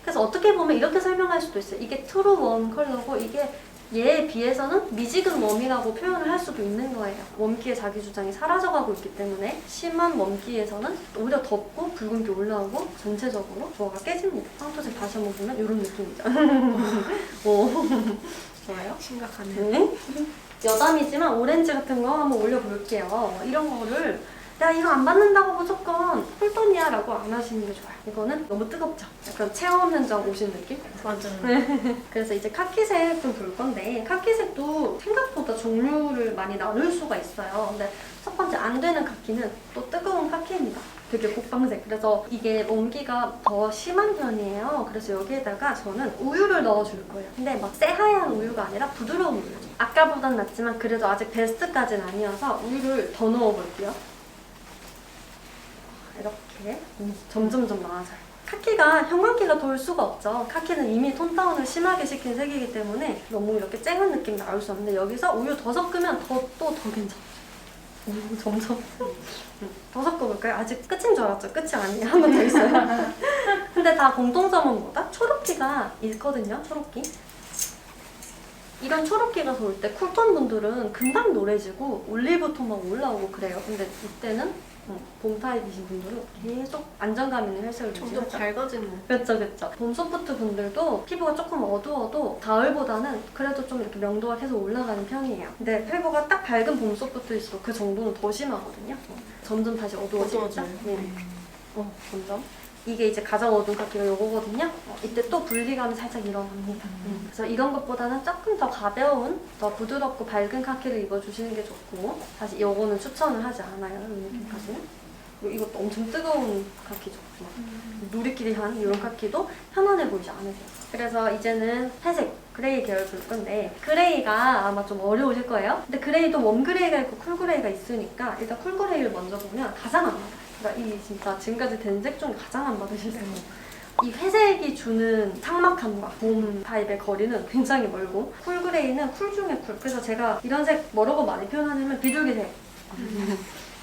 그래서 어떻게 보면 이렇게 설명할 수도 있어요. 이게 트루 웜 컬러고 이게 얘에 비해서는 미지근 웜이라고 표현을 할 수도 있는 거예요. 웜기의 자기 주장이 사라져가고 있기 때문에 심한 웜기에서는 오히려 덥고 붉은기 올라오고 전체적으로 조화가 깨집니다. 황토색 다시 한번 보면 이런 느낌이죠. 좋아요. 심각하네요. 네. 여담이지만 오렌지 같은 거 한번 올려볼게요. 이런 거를 야 이거 안 받는다고 무조건 쿨톤이야 라고 안 하시는 게 좋아요. 이거는 너무 뜨겁죠? 약간 체험 현장 오신 느낌? 맞아요. 그래서 이제 카키색 좀 볼 건데 카키색도 생각보다 종류를 많이 나눌 수가 있어요. 근데 첫 번째 안 되는 카키는 또 뜨거운 카키입니다. 되게 국방색. 그래서 이게 온기가 더 심한 편이에요. 그래서 여기에다가 저는 우유를 넣어줄 거예요. 근데 막 새하얀 우유가 아니라 부드러운 우유죠. 아까보단 낫지만 그래도 아직 베스트까지는 아니어서 우유를 더 넣어볼게요. 이렇게 점점점 나아져요. 카키가 형광기가 돌 수가 없죠. 카키는 이미 톤 다운을 심하게 시킨 색이기 때문에 너무 이렇게 쨍한 느낌 나올 수 없는데 여기서 우유 더 섞으면 또 더 괜찮아요. 점점 더 섞어볼까요? 아직 끝인 줄 알았죠? 끝이 아니에요. 한 번 더 있어요. 근데 다 공통점은 뭐다? 초록기가 있거든요. 초록기. 이런 초록기가 돌 때 쿨톤 분들은 금방 노래지고 올리브톤만 올라오고 그래요. 근데 이때는 봄 타입이신 분들은 계속 안정감 있는 혈색을 점점 유지하죠. 밝아지는. 그렇죠, 그렇죠. 봄 소프트 분들도 피부가 조금 어두워도 가을보다는 그래도 좀 이렇게 명도가 계속 올라가는 편이에요. 근데 피부가 딱 밝은 봄 소프트일수록 그 정도는 더 심하거든요. 점점 다시 어두워지죠. 어두워져요. 네. 점점. 이게 이제 가장 어두운 카키가 이거거든요. 이때 또 분리감이 살짝 일어납니다. 그래서 이런 것보다는 조금 더 가벼운, 더 부드럽고 밝은 카키를 입어주시는 게 좋고 사실 이거는 추천을 하지 않아요. 이 느낌까지는. 그리고 이것도 엄청 뜨거운 카키죠. 누리끼리 한 이런 카키도 편안해 보이지 않으세요. 그래서 이제는 회색, 그레이 계열 볼 건데 그레이가 아마 좀 어려우실 거예요. 근데 그레이도 웜그레이가 있고 쿨그레이가 있으니까 일단 쿨그레이를 먼저 보면 가장 안 맞아요. 그러니까 이 진짜 지금까지 된 색 중에 가장 안 받으실 거예요. 이 회색이 주는 삭막함과 봄 타입의 거리는 굉장히 멀고 쿨그레이는 쿨 중에 쿨. 그래서 제가 이런 색 뭐라고 많이 표현하냐면 비둘기색.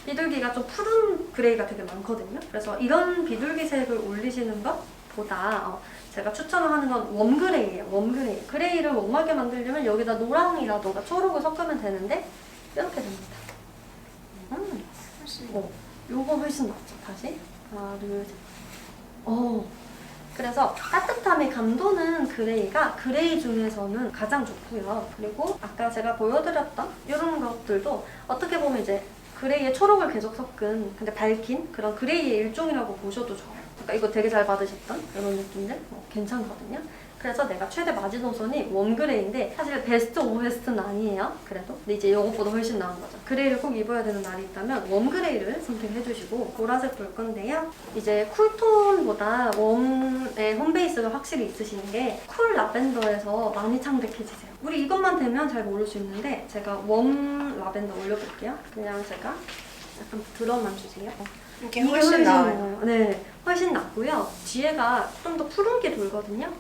비둘기가 좀 푸른 그레이가 되게 많거든요. 그래서 이런 비둘기색을 올리시는 것보다 제가 추천을 하는 건 웜그레이예요. 웜그레이. 그레이를 웜하게 만들려면 여기다 노랑이라던가 초록을 섞으면 되는데 이렇게 됩니다. 요거 훨씬 낫죠. 다시 하나, 둘, 셋. 그래서 따뜻함의 감도는 그레이가 그레이 중에서는 가장 좋고요. 그리고 아까 제가 보여드렸던 이런 것들도 어떻게 보면 이제 그레이에 초록을 계속 섞은 근데 밝힌 그런 그레이의 일종이라고 보셔도 좋아요. 그러니까 이거 되게 잘 받으셨던 이런 느낌들 괜찮거든요. 그래서 내가 최대 마지노선이 웜그레이인데 사실 베스트 오브 베스트는 아니에요. 그래도 근데 이제 이것보다 훨씬 나은 거죠. 그레이를 꼭 입어야 되는 날이 있다면 웜그레이를 선택해주시고 보라색 볼 건데요. 이제 쿨톤보다 웜의 홈베이스가 확실히 있으신 게 쿨 라벤더에서 많이 창백해지세요. 우리 이것만 되면 잘 모를 수 있는데 제가 웜 라벤더 올려볼게요. 그냥 제가 약간 들어만 주세요. 이게 훨씬 나아요. 네, 훨씬 낫고요. 뒤에가 좀 더 푸른게 돌거든요.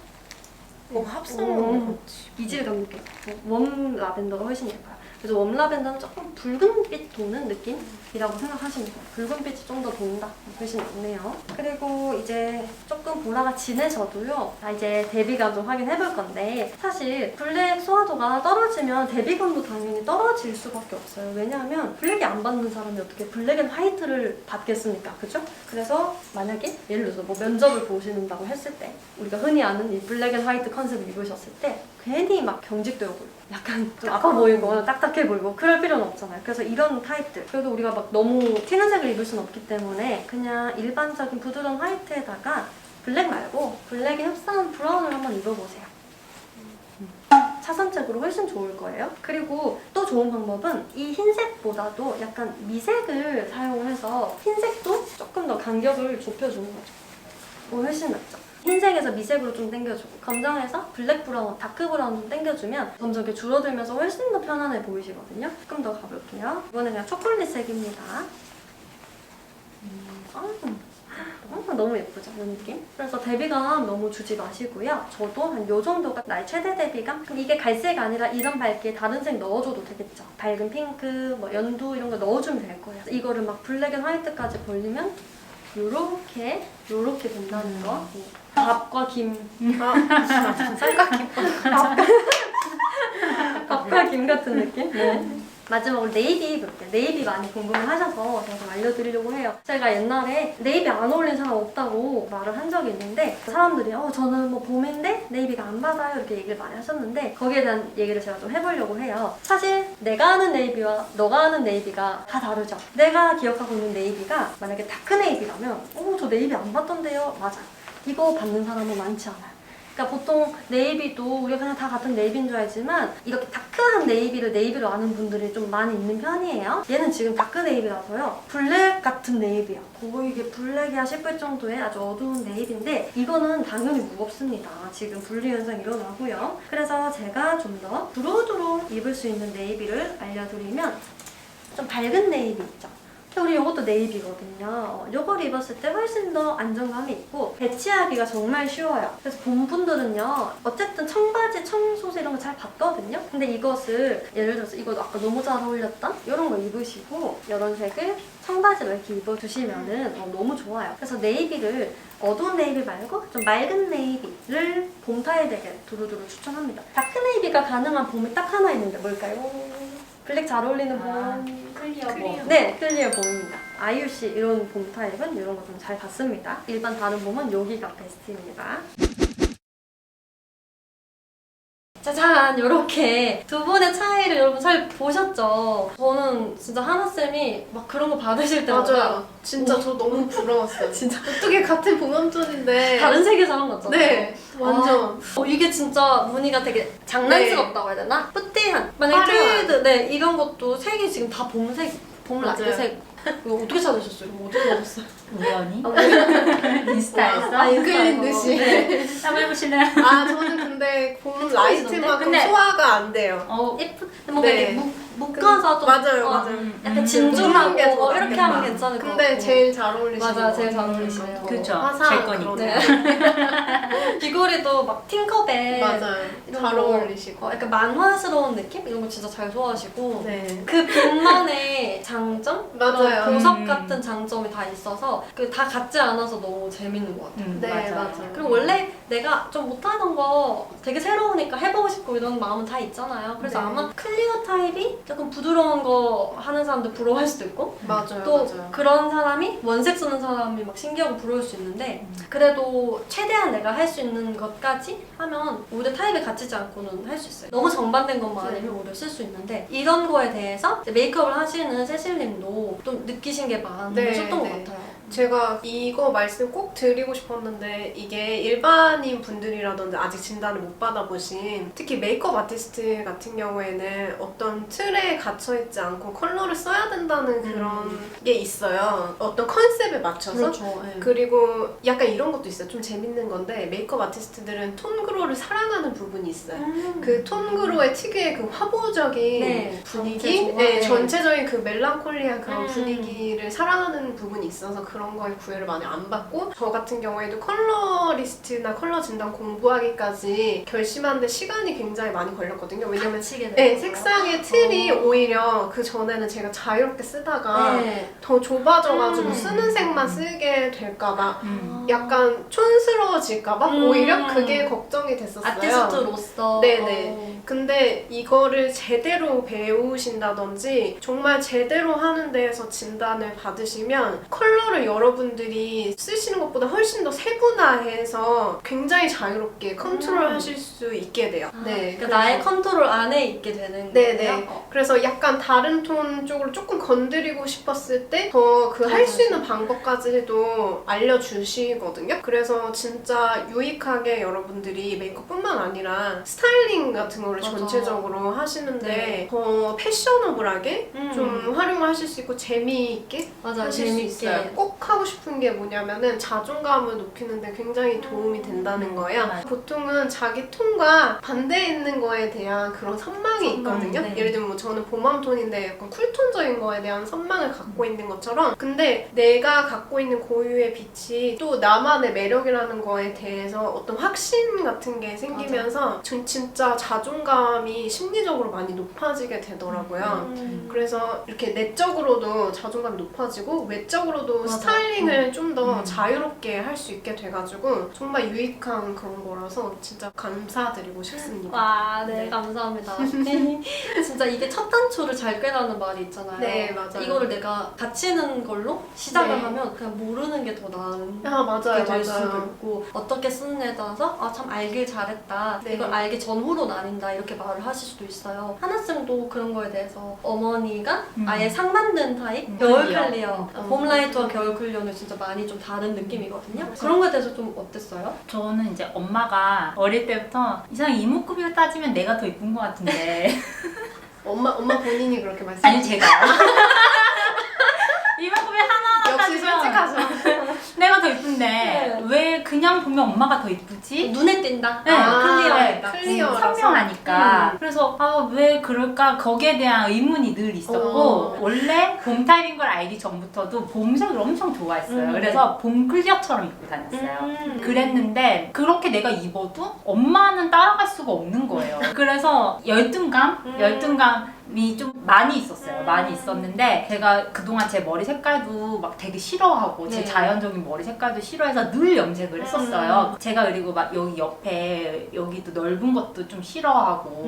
합성 이질감 느껴요. 웜 라벤더가 훨씬 예뻐요. 그래서 웜 라벤더는 조금 붉은빛 도는 느낌이라고 생각하시면 돼요. 붉은빛이 좀 더 돈다. 훨씬 낫네요. 그리고 이제 조금 보라가 진해져도요. 이제 대비감 좀 확인해 볼 건데 사실 블랙 소화도가 떨어지면 대비감도 당연히 떨어질 수밖에 없어요. 왜냐하면 블랙이 안 받는 사람이 어떻게 블랙 앤 화이트를 받겠습니까? 그죠? 그래서 만약에 예를 들어서 뭐 면접을 보신다고 했을 때 우리가 흔히 아는 이 블랙 앤 화이트 컨셉을 입으셨을 때 괜히 막 경직되어 보이고 약간 좀 아파 보이고 딱딱해 보이고 그럴 필요는 없잖아요. 그래서 이런 타입들 그래도 우리가 막 너무 튀는 색을 입을 수는 없기 때문에 그냥 일반적인 부드러운 화이트에다가 블랙 말고 블랙에 흡사한 브라운을 한번 입어보세요. 차선책으로 훨씬 좋을 거예요. 그리고 또 좋은 방법은 이 흰색보다도 약간 미색을 사용해서 흰색도 조금 더 간격을 좁혀주는 거죠. 훨씬 낫죠. 흰색에서 미색으로 좀 당겨주고 검정에서 블랙 브라운, 다크 브라운 좀 당겨주면 점점 이렇게 줄어들면서 훨씬 더 편안해 보이시거든요. 조금 더 가볼게요. 이번엔 그냥 초콜릿색입니다. 너무 예쁘죠? 이 느낌? 그래서 대비감 너무 주지 마시고요. 저도 한 요 정도가 나의 최대 대비감? 그럼 이게 갈색 아니라 이런 밝기에 다른 색 넣어줘도 되겠죠? 밝은 핑크, 뭐 연두 이런 거 넣어주면 될 거예요. 이거를 막 블랙 앤 화이트까지 벌리면 요렇게 된다는 거. 밥과 김. 삼각김밥. 밥과 김 같은 느낌? 네. 마지막으로 네이비 볼게요. 네이비 많이 궁금해하셔서 제가 좀 알려드리려고 해요. 제가 옛날에 네이비 안 어울리는 사람 없다고 말을 한 적이 있는데 사람들이 저는 뭐 봄인데 네이비가 안 받아요 이렇게 얘기를 많이 하셨는데 거기에 대한 얘기를 제가 좀 해보려고 해요. 사실 내가 아는 네이비와 너가 아는 네이비가 다 다르죠. 내가 기억하고 있는 네이비가 만약에 다크 네이비라면 저 네이비 안 받던데요? 맞아요. 이거 받는 사람은 많지 않아요. 그러니까 보통 네이비도 우리가 그냥 다 같은 네이비인 줄 알지만 이렇게 다크한 네이비를 네이비로 아는 분들이 좀 많이 있는 편이에요. 얘는 지금 다크 네이비라서요. 블랙 같은 네이비야. 거의 이게 블랙이야 싶을 정도의 아주 어두운 네이비인데 이거는 당연히 무겁습니다. 지금 분리 현상이 일어나고요. 그래서 제가 좀 더 두루두루 입을 수 있는 네이비를 알려드리면 좀 밝은 네이비 있죠. 우리 이것도 네이비거든요. 이걸 입었을 때 훨씬 더 안정감이 있고 배치하기가 정말 쉬워요. 그래서 본 분들은요. 어쨌든 청바지, 청소지 이런 거 잘 봤거든요. 근데 이것을 예를 들어서 이거 아까 너무 잘 어울렸던 이런 거 입으시고 이런 색을 청바지로 이렇게 입어주시면은 너무 좋아요. 그래서 네이비를 어두운 네이비 말고 좀 맑은 네이비를 봄 타입에게 두루두루 추천합니다. 다크 네이비가 가능한 봄이 딱 하나 있는데 뭘까요? 블랙 잘 어울리는 봄. 클리어 봄. 네, 클리어 봄입니다. 아이유씨 이런 봄 타입은 이런 거 좀 잘 봤습니다. 일반 다른 봄은 여기가 베스트입니다. 짜잔! 이렇게 두 분의 차이를 여러분 잘 보셨죠? 저는 진짜 하나쌤이 막 그런 거 받으실 때마다 맞아요. 진짜 저 너무 부러웠어요. 진짜 어떻게 같은 봉황톤인데 다른 세계에서 한 거죠? 네, 완전. 이게 진짜 무늬가 되게 장난스럽다고 해야 되나? 뿌띠한. 만약에 화려한. 트위드, 네, 이런 것도 색이 지금 다 봄색, 봄 맞아요. 라떼색. 이거 어떻게 찾으셨어요? 이거 어떻게 찾았어요? 우연히 인스타에서 아, 끌린 듯이. 네. 한번 해보실래요? 저는 근데 봄 라이트만큼 근데- 소화가 안 돼요. 예쁜, 뭔가 네. 이렇게 묶어서 좀. 맞아요, 맞아요. 약간 진중하고 게 더 이렇게 낫겠다. 하면 괜찮을 것 같고. 근데 제일 잘 어울리시는 맞아요, 거. 제일 잘 어울리시네요. 그쵸. 화사한 제 거니까. 그런 네. 귀걸이도 막 팅커벨. 맞아요. 이런 잘 거. 어울리시고. 약간 만화스러운 느낌? 이런 거 진짜 잘 소화하시고. 네. 그 빛만의 장점? 맞아요. 그런 보석 같은 장점이 다 있어서 그 다 같지 않아서 너무 재밌는 것 같아요. 네, 맞아요. 맞아요. 그리고 원래 내가 좀 못하던 거 되게 새로우니까 해보고 싶고 이런 마음은 다 있잖아요. 그래서 네. 아마 클리어 타입이 조금 부드러운 거 하는 사람들 부러워할 수도 있고 맞아요. 또 맞아요. 그런 사람이 원색 쓰는 사람이 막 신기하고 부러울 수 있는데 그래도 최대한 내가 할 수 있는 것까지 하면 오히려 타입에 갇히지 않고는 할 수 있어요. 너무 정반된 것만 네. 아니면 오히려 쓸 수 있는데 이런 거에 대해서 이제 메이크업을 하시는 세실님도 좀 느끼신 게 많으셨던 것 네. 같아요. 제가 이거 말씀 꼭 드리고 싶었는데 이게 일반인 분들이라든지 아직 진단을 못 받아보신 특히 메이크업 아티스트 같은 경우에는 어떤 틀에 갇혀있지 않고 컬러를 써야 된다는 그런 게 있어요. 어떤 컨셉에 맞춰서 그렇죠. 네. 그리고 약간 이런 것도 있어요. 좀 재밌는 건데 메이크업 아티스트들은 톤그로를 사랑하는 부분이 있어요. 그 톤그로의 특유의 그 화보적인 네, 분위기, 전체 네, 좋아해. 전체적인 그 멜랑콜리한 그런 음. 분위기를 사랑하는 부분이 있어서 그런 거에 구애를 많이 안 받고 저 같은 경우에도 컬러리스트나 컬러 진단 공부하기까지 결심하는데 시간이 굉장히 많이 걸렸거든요. 왜냐면 갇히게 네, 되는 색상의 틀이 오히려 그 전에는 제가 자유롭게 쓰다가 네. 더 좁아져가지고 음. 쓰는 색만 쓰게 될까봐 음. 약간 촌스러워질까봐 음. 오히려 그게 걱정이 됐었어요. 아티스트로서 네네. 근데 이거를 제대로 배우신다든지 정말 제대로 하는 데에서 진단을 받으시면 컬러를 여러분들이 쓰시는 것보다 훨씬 더 세분화해서 굉장히 자유롭게 컨트롤하실 수 있게 돼요. 네. 그러니까 나의 컨트롤 안에 있게 되는 네네. 거예요. 그래서 약간 다른 톤 쪽으로 조금 건드리고 싶었을 때 더 그 할 수 있는 방법까지도 알려주시거든요. 그래서 진짜 유익하게 여러분들이 메이크업뿐만 아니라 스타일링 같은 거를 맞아. 전체적으로 하시는데 네. 더 패셔너블하게 음. 좀 활용하실 수 있고 재미있게 맞아, 하실 수 재밌게. 있어요. 꼭 하고 싶은 게 뭐냐면은 자존감을 높이는데 굉장히 도움이 된다는 거예요. 맞아. 보통은 자기 톤과 반대에 있는 거에 대한 그런 선망이 있거든요. 네. 예를 들면 뭐 저는 봄웜톤인데 약간 쿨톤적인 거에 대한 선망을 갖고 있는 것처럼 근데 내가 갖고 있는 고유의 빛이 또 나만의 매력이라는 거에 대해서 어떤 확신 같은 게 생기면서 진짜 자존감이 심리적으로 많이 높아지게 되더라고요. 그래서 이렇게 내적으로도 자존감이 높아지고 외적으로도 맞아. 스타일링을 좀 더 자유롭게 할 수 있게 돼가지고 정말 유익한 그런 거라서 진짜 감사드리고 싶습니다. 와, 네, 네. 감사합니다. 진짜 이게 첫 단추를 잘 꿰라는 말이 있잖아요. 네, 맞아요. 이거를 내가 갇히는 걸로 시작을 네. 하면 그냥 모르는 게 더 나은 아, 맞아요, 될 수도 맞아요. 있고 어떻게 쓰느냐에 따라서 아, 참 알길 잘했다. 네. 이걸 알기 전후로 나뉜다. 이렇게 말을 하실 수도 있어요. 하나쌤도 그런 거에 대해서 어머니가 아예 상 만든 타입? 겨울 클리어. 클리어. 봄라이트와 겨울 클리어는 진짜 많이 좀 다른 느낌이거든요. 그런 거에 대해서 좀 어땠어요? 저는 이제 엄마가 어릴 때부터 이상 이목구비로 따지면 내가 더 이쁜 것 같은데 엄마 본인이 그렇게 말씀하세요. 아니 제가요. 이목구비 하나하나 역시 따지면 솔직하죠. 내가 더 이쁜데 네. 왜 그냥 보면 엄마가 더 이쁘지? 눈에 띈다. 네, 클리어하니까. 클리어라서. 선명하니까. 그래서 아, 왜 그럴까? 거기에 대한 의문이 늘 있었고 어. 원래 봄 타입인 걸 알기 전부터도 봄색을 엄청 좋아했어요. 그래서 봄 클리어처럼 입고 다녔어요. 그랬는데 그렇게 내가 입어도 엄마는 따라갈 수가 없는 거예요. 그래서 열등감이 좀 많이 있었어요. 많이 있었는데 제가 그동안 제 머리 색깔도 막 되게 싫어하고 제 네. 자연적인 머리 색깔도 싫어해서 늘 염색을 했었어요. 제가 그리고 막 여기 옆에 여기도 넓은 것도 좀 싫어하고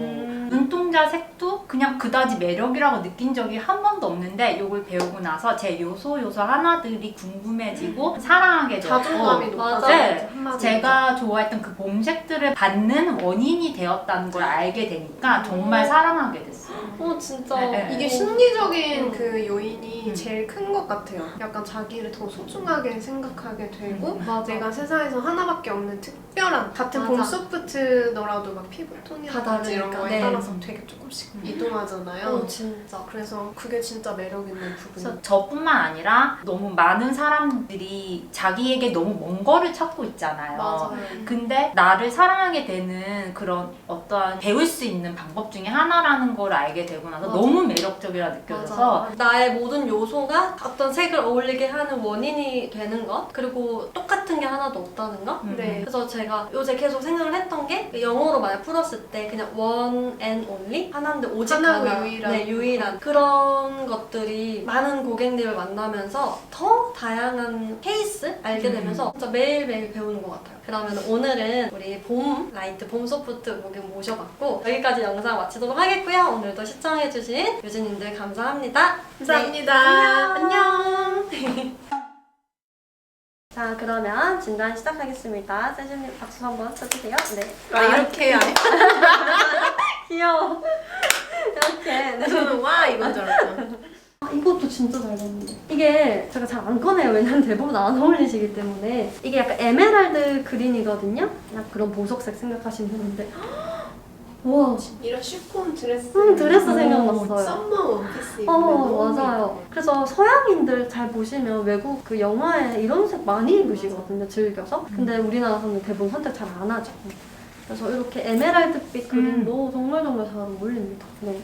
눈동자 색도 그냥 그다지 매력이라고 느낀 적이 한 번도 없는데 이걸 배우고 나서 제 요소 하나들이 궁금해지고 사랑하게 되었고 자존감이 높아서 네. 한마디로. 제가 좋아했던 그 봄색들을 받는 원인이 되었다는 걸 알게 되니까 정말 사랑하게 됐어요. 진짜. 네, 네. 이게 심리적인 그 요인이 제일 큰 것 같아요. 약간 자기를 더 소중하게 생각하게 되고 맞아. 내가 세상에서 하나밖에 없는 특별한 같은 맞아. 봄 소프트더라도 막 피부 다 톤이라든지 이런 다르니까. 거에 네. 따라서 되게 조금씩 이동하잖아요. 진짜. 그래서 그게 진짜 매력 있는 부분이에요. 그래서 저뿐만 아니라 너무 많은 사람들이 자기에게 너무 먼 거를 찾고 있잖아요. 맞아요. 근데 나를 사랑하게 되는 그런 어떠한 배울 수 있는 방법 중에 하나라는 걸 알게 되고 나서 맞아. 너무 매력적이라 느껴져서 맞아. 나의 모든 요소가 어떤 색을 어울리게 하는 원인이 되는 것, 그리고 똑같은 게 하나도 없다는 것. 네. 그래서 제가 요새 계속 생각을 했던 게 영어로 만약 풀었을 때 그냥 one and only 하나인데 오직 하나고 하나. 유일한. 네, 유일한 그런 것들이 많은 고객님을 만나면서 더 다양한 케이스 알게 되면서 진짜 매일매일 배우는 것 같아요. 그러면 오늘은 우리 봄 라이트 봄 소프트 고객 모셔봤고 여기까지 영상 마치도록 하겠고요. 오늘도 시청해주신 유진님들 감사합니다. 감사합니다. 네, 안녕. 자, 그러면 진단 시작하겠습니다. 세준님 박수 한번 쳐주세요. 네. 아, 이렇게 아니 귀여워. 이렇게. 네. 저는 와 이건 줄 알았죠. 이것도 진짜 잘 됐는데 이게 제가 잘 안 꺼내요. 왜냐면 대부분 안 어울리시기 때문에. 이게 약간 에메랄드 그린이거든요. 약간 그런 보석색 생각하시면 되는데 와, 이런 쉬폰 드레스. 드레스 생각났어요. 썸머 원피스 입으면 너무 맞아요. 예뻐요. 그래서 서양인들 잘 보시면 외국 그 영화에 이런 색 많이 입으시거든요, 즐겨서. 근데 우리나라에서는 대부분 선택 잘 안 하죠. 그래서 이렇게 에메랄드빛 그림도 정말 잘 어울립니다. 네.